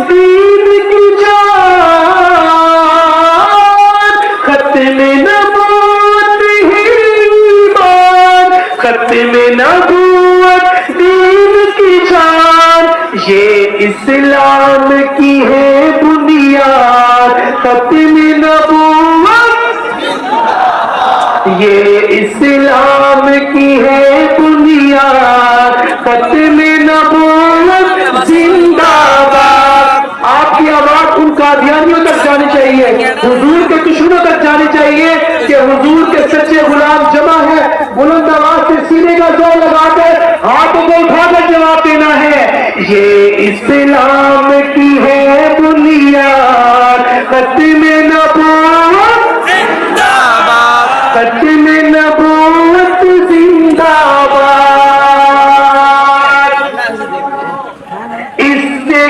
दीन की जान, खत्म नबूवत ही ईमान, खत्म नबूवत दीन की जान, ये इस्लाम की है बुनियाद, खत्म नबूवत ये इस्लाम की है बुनियाद, खत्म नबूवत जिंदाबाद। आपकी आवाज उन कादियानियों तक जानी चाहिए, हुजूर के दुश्मनों तक जानी चाहिए कि हुजूर के सच्चे गुलाम जमा है। बुलंद आवाज से सीने का जोर लगाकर हाथों को उठाकर जवाब देना है, ये इस्लाम की है बुनियाद, खत्म नबूवत खत्म नबूवत जिंदाबाद। इससे